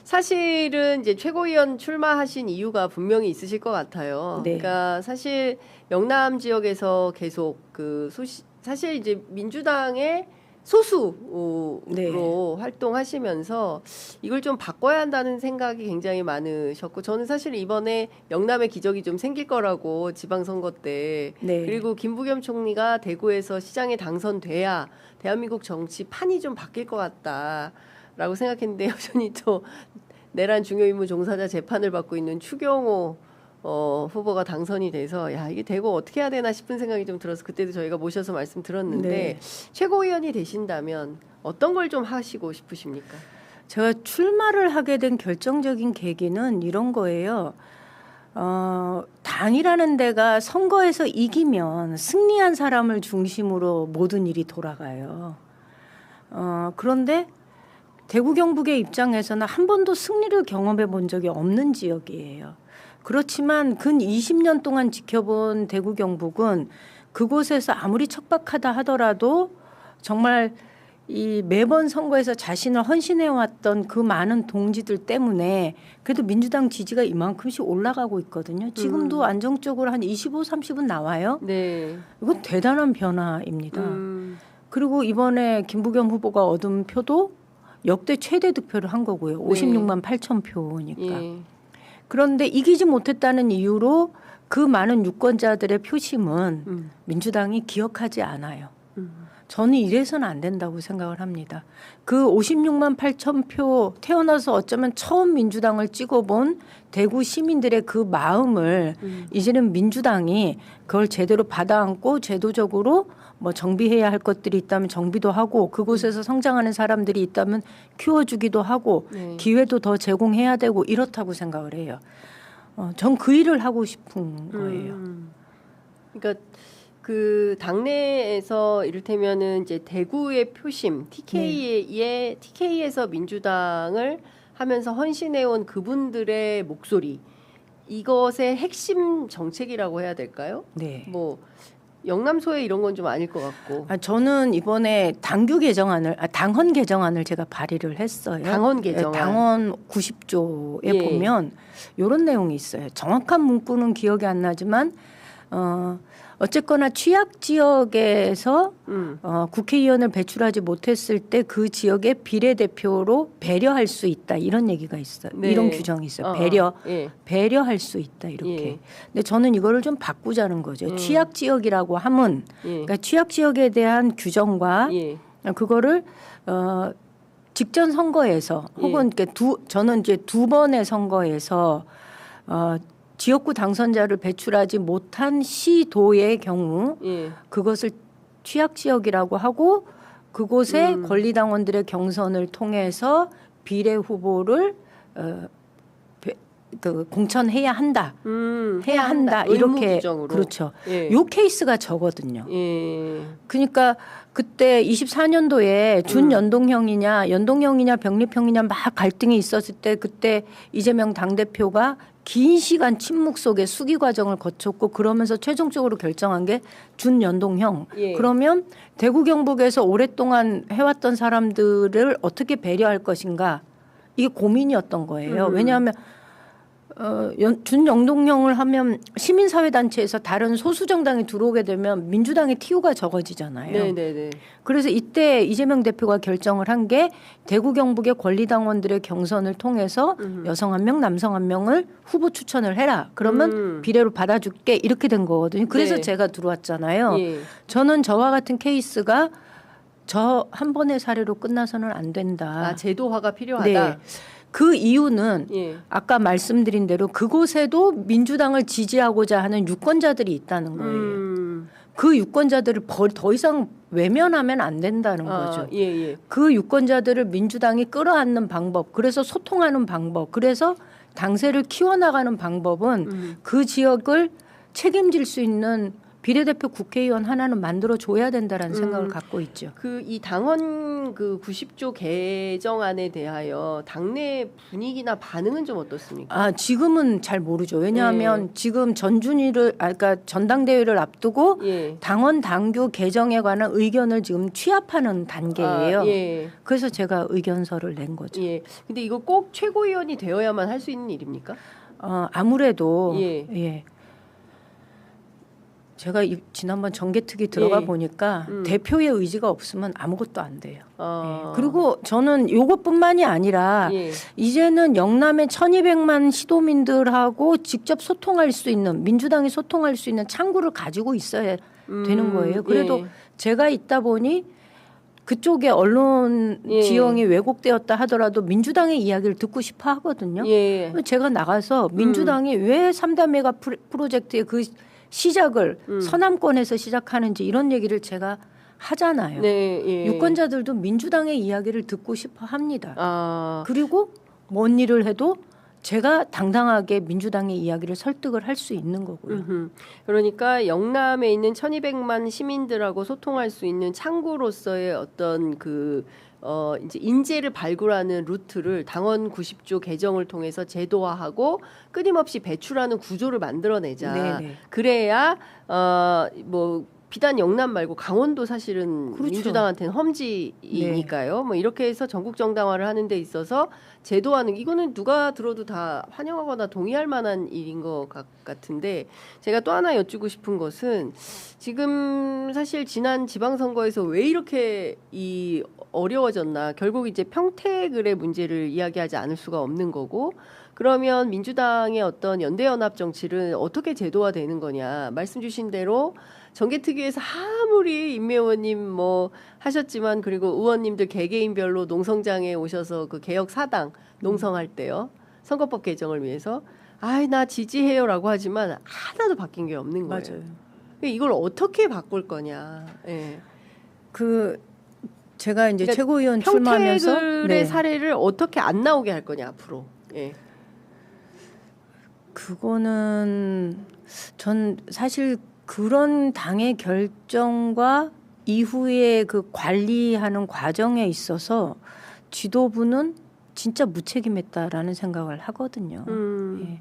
사실은 이제 최고위원 출마하신 이유가 분명히 있으실 것 같아요. 네. 그러니까 사실 영남 지역에서 계속 사실 이제 민주당의 소수로 네. 활동하시면서 이걸 좀 바꿔야 한다는 생각이 굉장히 많으셨고, 저는 사실 이번에 영남의 기적이 좀 생길 거라고 지방선거 때, 네. 그리고 김부겸 총리가 대구에서 시장에 당선돼야 대한민국 정치 판이 좀 바뀔 것 같다라고 생각했는데, 여전히 또 내란 중요임무 종사자 재판을 받고 있는 추경호 후보가 당선이 돼서 야, 이게 대구 어떻게 해야 되나 싶은 생각이 좀 들어서 그때도 저희가 모셔서 말씀드렸는데, 네. 최고위원이 되신다면 어떤 걸 좀 하시고 싶으십니까? 제가 출마를 하게 된 결정적인 계기는 이런 거예요. 당이라는 데가 선거에서 이기면 승리한 사람을 중심으로 모든 일이 돌아가요. 그런데 대구 경북의 입장에서는 한 번도 승리를 경험해 본 적이 없는 지역이에요. 그렇지만 근 20년 동안 지켜본 대구 경북은 그곳에서 아무리 척박하다 하더라도 정말 이 매번 선거에서 자신을 헌신해 왔던 그 많은 동지들 때문에 그래도 민주당 지지가 이만큼씩 올라가고 있거든요. 지금도 안정적으로 한 25, 30은 나와요. 네. 이건 대단한 변화입니다. 그리고 이번에 김부겸 후보가 얻은 표도 역대 최대 득표를 한 거고요. 56만 8천 표니까. 예. 그런데 이기지 못했다는 이유로 그 많은 유권자들의 표심은 민주당이 기억하지 않아요. 저는 이래서는 안 된다고 생각을 합니다. 그 56만 8천 표 태어나서 어쩌면 처음 민주당을 찍어본 대구 시민들의 그 마음을 이제는 민주당이 그걸 제대로 받아안고 제도적으로 뭐 정비해야 할 것들이 있다면 정비도 하고 그곳에서 성장하는 사람들이 있다면 키워주기도 하고 네. 기회도 더 제공해야 되고 이렇다고 생각을 해요. 전 그 일을 하고 싶은 거예요. 그러니까 그 당내에서 이를테면은 이제 대구의 표심, TK에서 민주당을 하면서 헌신해온 그분들의 목소리, 이것의 핵심 정책이라고 해야 될까요? 네. 뭐 영남소에 이런 건 좀 아닐 것 같고. 저는 이번에 당헌 개정안을 제가 발의를 했어요. 당헌 개정안. 당헌 90조에 예. 보면 이런 내용이 있어요. 정확한 문구는 기억이 안 나지만 어쨌거나 취약 지역에서 국회의원을 배출하지 못했을 때 그 지역의 비례대표로 배려할 수 있다 이런 얘기가 있어요. 네. 이런 규정이 있어요. 예. 배려할 수 있다 이렇게. 예. 근데 저는 이거를 좀 바꾸자는 거죠. 취약 지역이라고 하면 그러니까 취약 지역에 대한 규정과 그거를 직전 선거에서 혹은 저는 이제 두 번의 선거에서 지역구 당선자를 배출하지 못한 시도의 경우 그것을 취약 지역이라고 하고 그곳의 권리당원들의 경선을 통해서 비례 후보를 공천해야 한다. 해야 한다. 이렇게 의무규정으로. 그렇죠. 예. 요 케이스가 저거든요. 예. 그러니까 그때 24년도에 준연동형이냐 연동형이냐 병립형이냐 막 갈등이 있었을 때 그때 이재명 당대표가 긴 시간 침묵 속에 수기 과정을 거쳤고 그러면서 최종적으로 결정한 게 준연동형. 예. 그러면 대구 경북에서 오랫동안 해왔던 사람들을 어떻게 배려할 것인가 이게 고민이었던 거예요. 왜냐하면 준연동형을 하면 시민사회단체에서 다른 소수정당이 들어오게 되면 민주당의 TU가 적어지잖아요. 네네네. 그래서 이때 이재명 대표가 결정을 한 게 대구 경북의 권리당원들의 경선을 통해서 여성 한 명, 남성 한 명을 후보 추천을 해라. 그러면 비례로 받아줄게 이렇게 된 거거든요. 그래서 네. 제가 들어왔잖아요. 예. 저는 저와 같은 케이스가 저 한 번의 사례로 끝나서는 안 된다. 제도화가 필요하다. 네. 그 이유는 예. 아까 말씀드린 대로 그곳에도 민주당을 지지하고자 하는 유권자들이 있다는 거예요. 그 유권자들을 더 이상 외면하면 안 된다는 거죠. 예. 그 유권자들을 민주당이 끌어안는 방법, 그래서 소통하는 방법, 그래서 당세를 키워나가는 방법은 그 지역을 책임질 수 있는 비례대표 국회의원 하나는 만들어 줘야 된다라는 생각을 갖고 있죠. 그 이 당헌 그 90조 개정안에 대하여 당내 분위기나 반응은 좀 어떻습니까? 아, 지금은 잘 모르죠. 왜냐하면 지금 그러니까 전당대회를 앞두고 예. 당원 당규 개정에 관한 의견을 지금 취합하는 단계예요. 예. 그래서 제가 의견서를 낸 거죠. 예. 근데 이거 꼭 최고위원이 되어야만 할 수 있는 일입니까? 아무래도 예. 제가 지난번 정개특위 들어가 보니까 대표의 의지가 없으면 아무것도 안 돼요. 예. 그리고 저는 이것뿐만이 아니라 이제는 영남의 1200만 시도민들하고 직접 소통할 수 있는, 민주당이 소통할 수 있는 창구를 가지고 있어야 되는 거예요. 그래도 제가 있다 보니 그쪽에 언론 지형이 왜곡되었다 하더라도 민주당의 이야기를 듣고 싶어 하거든요. 제가 나가서 민주당이 왜 3대 메가 프로젝트의 그 시작을 서남권에서 시작하는지 이런 얘기를 제가 하잖아요. 유권자들도 민주당의 이야기를 듣고 싶어 합니다. 그리고 뭔 일을 해도 제가 당당하게 민주당의 이야기를 설득을 할 수 있는 거고요. 그러니까 영남에 있는 1200만 시민들하고 소통할 수 있는 창구로서의 어떤 이제 인재를 발굴하는 루트를 당원 90조 개정을 통해서 제도화하고 끊임없이 배출하는 구조를 만들어내자. 네네. 그래야 뭐 비단 영남 말고 강원도 사실은 그렇죠. 민주당한테는 험지이니까요. 뭐 이렇게 해서 전국 정당화를 하는 데 있어서 제도화는 이거는 누가 들어도 다 환영하거나 동의할 만한 일인 것 같은데 제가 또 하나 여쭈고 싶은 것은 지금 사실 지난 지방선거에서 왜 이렇게 어려워졌나 결국 이제 평택을의 문제를 이야기하지 않을 수가 없는 거고 그러면 민주당의 어떤 연대연합 정치를 어떻게 제도화되는 거냐 말씀 주신 대로 정개특위에서 아무리 임미 의원님 뭐 하셨지만 그리고 의원님들 개개인별로 농성장에 오셔서 그 개혁 사당 농성할 때요 선거법 개정을 위해서 아이 나 지지해요라고 하지만 하나도 바뀐 게 없는 거예요. 맞아요. 이걸 어떻게 바꿀 거냐. 예. 제가 이제 그러니까 최고위원 출마하면서 평택의 사례를 어떻게 안 나오게 할 거냐 앞으로. 예. 그거는 전 사실 그런 당의 결정과 이후에 그 관리하는 과정에 있어서 지도부는 진짜 무책임했다라는 생각을 하거든요. 예.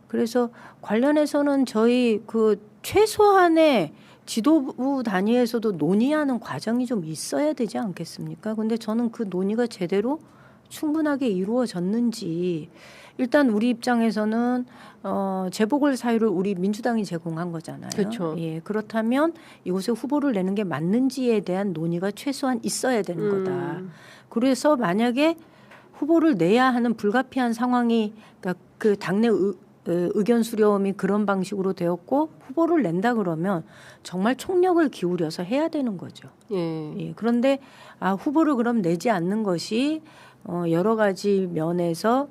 그래서 관련해서는 저희 그 최소한의 지도부 단위에서도 논의하는 과정이 좀 있어야 되지 않겠습니까? 근데 저는 그 논의가 제대로 충분하게 이루어졌는지 일단 우리 입장에서는 재보궐 사유를 우리 민주당이 제공한 거잖아요. 그렇죠. 예, 그렇다면 이곳에 후보를 내는 게 맞는지에 대한 논의가 최소한 있어야 되는 거다. 그래서 만약에 후보를 내야 하는 불가피한 상황이 그러니까 그 당내 의견 수렴이 그런 방식으로 되었고 후보를 낸다 그러면 정말 총력을 기울여서 해야 되는 거죠. 예, 그런데 후보를 그럼 내지 않는 것이 여러 가지 면에서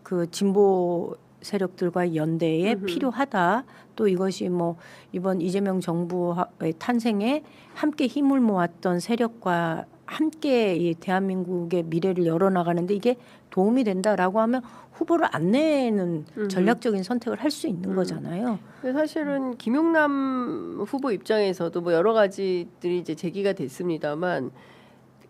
그 진보 세력들과의 연대에 필요하다. 또 이것이 뭐 이번 이재명 정부의 탄생에 함께 힘을 모았던 세력과 함께 이 대한민국의 미래를 열어나가는데 이게 도움이 된다라고 하면 후보를 안 내는 전략적인 선택을 할 수 있는 거잖아요. 근데 사실은 김용남 후보 입장에서도 뭐 여러 가지들이 이제 제기가 됐습니다만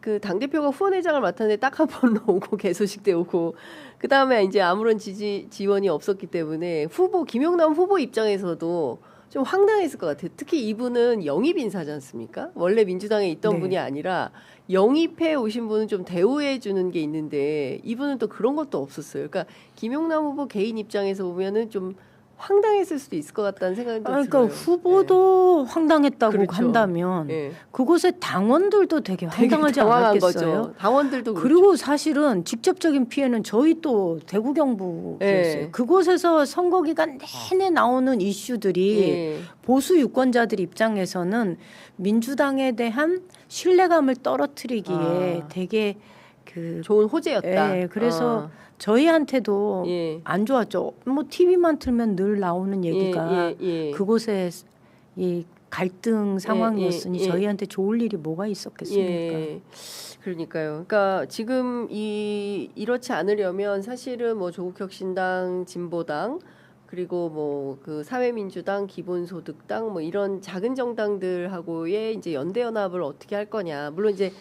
그 당대표가 후원회장을 맡았는데 딱 한 번 오고 개소식 때 오고 그 다음에 이제 아무런 지원이 없었기 때문에 김용남 후보 입장에서도 좀 황당했을 것 같아요. 특히 이분은 영입 인사지 않습니까? 원래 민주당에 있던 분이 아니라 영입해 오신 분은 좀 대우해 주는 게 있는데 이분은 또 그런 것도 없었어요. 그러니까 김용남 후보 개인 입장에서 보면은 좀 황당했을 수도 있을 것 같다는 생각이 들어요. 그러니까 후보도 황당했다고 그렇죠. 한다면 그곳의 당원들도 되게 황당하지 않았겠어요? 거죠. 당원들도 그리고 사실은 직접적인 피해는 저희 또 대구 경북이었어요. 그곳에서 선거 기간 내내 나오는 이슈들이 보수 유권자들 입장에서는 민주당에 대한 신뢰감을 떨어뜨리기에 되게 좋은 호재였다. 그래서 저희한테도 안 좋았죠. 뭐 TV만 틀면 늘 나오는 얘기가 그곳에 이 갈등 상황이었으니 저희한테 좋을 일이 뭐가 있었겠습니까? 그러니까요. 그러니까 지금 이렇지 않으려면 사실은 뭐 조국혁신당, 진보당 그리고 뭐 그 사회민주당, 기본소득당 뭐 이런 작은 정당들하고의 이제 연대 연합을 어떻게 할 거냐. 물론 이제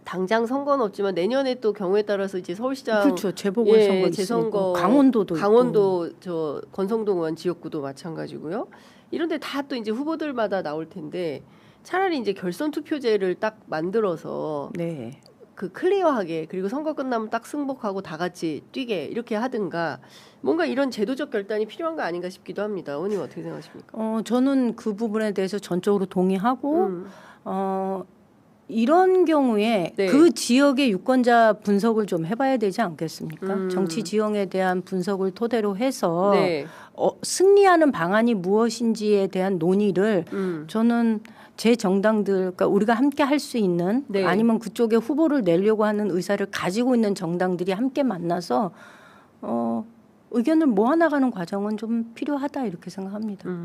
당장 선거는 없지만 내년에 또 경우에 따라서 이제 서울시장 그렇죠. 재보궐선거 재선거 강원도도 강원도 저 권성동 의원 지역구도 마찬가지고요. 이런데 다 또 이제 후보들마다 나올 텐데 차라리 이제 결선 투표제를 딱 만들어서 네. 그 클리어하게 그리고 선거 끝나면 딱 승복하고 다 같이 뛰게 이렇게 하든가 뭔가 이런 제도적 결단이 필요한 거 아닌가 싶기도 합니다. 의원님 어떻게 생각하십니까? 저는 그 부분에 대해서 전적으로 동의하고 이런 경우에 네. 그 지역의 유권자 분석을 좀 해봐야 되지 않겠습니까? 정치 지형에 대한 분석을 토대로 해서 네. 승리하는 방안이 무엇인지에 대한 논의를 저는 제 정당들, 그러니까 우리가 함께 할 수 있는 네. 아니면 그쪽에 후보를 내려고 하는 의사를 가지고 있는 정당들이 함께 만나서 의견을 모아나가는 과정은 좀 필요하다 이렇게 생각합니다.